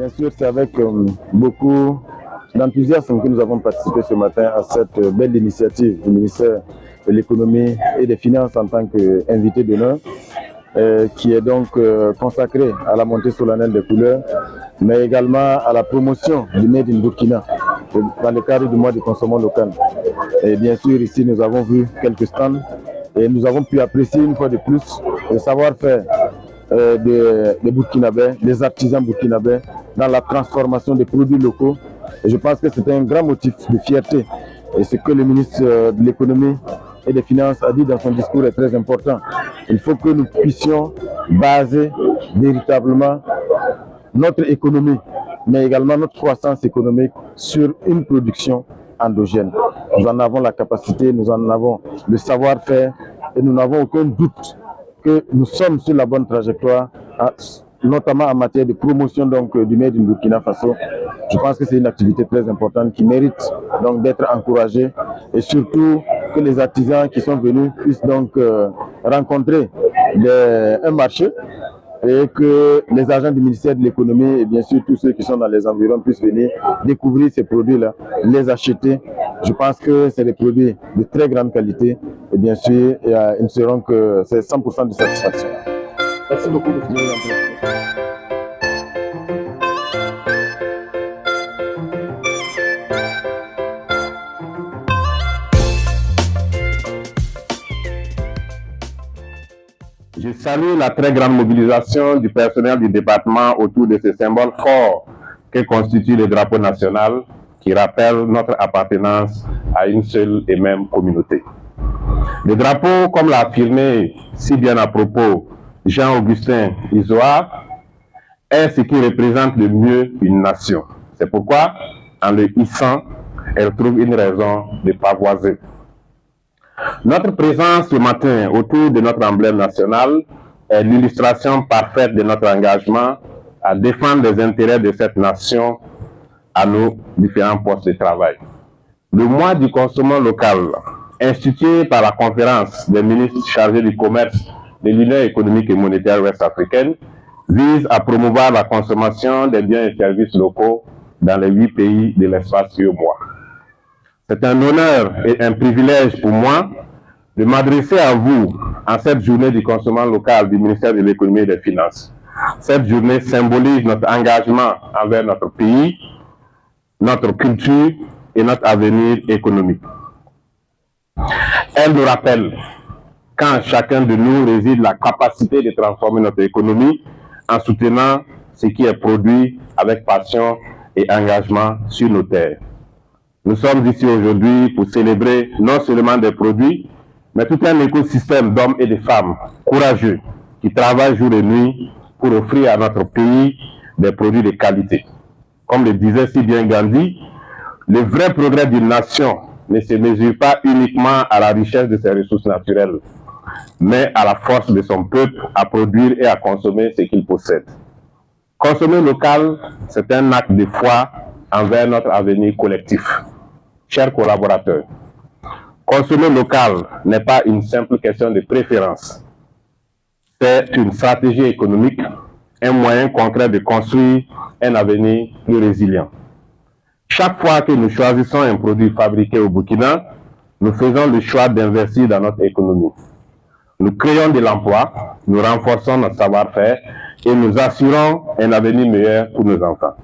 Bien sûr, c'est avec beaucoup d'enthousiasme que nous avons participé ce matin à cette belle initiative du ministère de l'économie et des finances en tant qu'invité d'honneur, qui est donc consacrée à la montée solennelle des couleurs, mais également à la promotion du Made in Burkina dans le cadre du mois du consommation local. Et bien sûr, ici, nous avons vu quelques stands et nous avons pu apprécier une fois de plus le savoir-faire des Burkinabés, des artisans burkinabés dans la transformation des produits locaux. Et je pense que c'est un grand motif de fierté. Et ce que le ministre de l'économie et des finances a dit dans son discours est très important. Il faut que nous puissions baser véritablement notre économie, mais également notre croissance économique sur une production endogène. Nous en avons la capacité, nous en avons le savoir-faire et nous n'avons aucun doute que nous sommes sur la bonne trajectoire, notamment en matière de promotion donc, du Made in Burkina Faso. Je pense que c'est une activité très importante qui mérite donc d'être encouragée et surtout que les artisans qui sont venus puissent donc rencontrer un marché et que les agents du ministère de l'économie et bien sûr tous ceux qui sont dans les environs puissent venir découvrir ces produits-là, les acheter. Je pense que c'est des produits de très grande qualité et bien sûr, ils ne seront que c'est 100% de satisfaction. Merci beaucoup de venir. Je salue la très grande mobilisation du personnel du département autour de ce symbole fort que constitue le drapeau national qui rappelle notre appartenance à une seule et même communauté. Le drapeau, comme l'a affirmé si bien à propos Jean-Augustin Izoard, est ce qui représente le mieux une nation. C'est pourquoi, en le hissant, elle trouve une raison de pavoiser. Notre présence ce matin autour de notre emblème national est l'illustration parfaite de notre engagement à défendre les intérêts de cette nation à nos différents postes de travail. Le mois du consommation local, institué par la conférence des ministres chargés du commerce de l'Union économique et monétaire ouest-africaine, vise à promouvoir la consommation des biens et services locaux dans les 8 pays de l'espace UEMOA. C'est un honneur et un privilège pour moi de m'adresser à vous en cette journée du consommation local du ministère de l'économie et des finances. Cette journée symbolise notre engagement envers notre pays, notre culture et notre avenir économique. Elle nous rappelle qu'en chacun de nous réside la capacité de transformer notre économie en soutenant ce qui est produit avec passion et engagement sur nos terres. Nous sommes ici aujourd'hui pour célébrer non seulement des produits, mais tout un écosystème d'hommes et de femmes courageux qui travaillent jour et nuit pour offrir à notre pays des produits de qualité. Comme le disait si bien Gandhi, le vrai progrès d'une nation ne se mesure pas uniquement à la richesse de ses ressources naturelles, mais à la force de son peuple à produire et à consommer ce qu'il possède. Consommer local, c'est un acte de foi envers notre avenir collectif. Chers collaborateurs, consommer local n'est pas une simple question de préférence. C'est une stratégie économique, un moyen concret de construire un avenir plus résilient. Chaque fois que nous choisissons un produit fabriqué au Burkina, nous faisons le choix d'investir dans notre économie. Nous créons de l'emploi, nous renforçons notre savoir-faire et nous assurons un avenir meilleur pour nos enfants.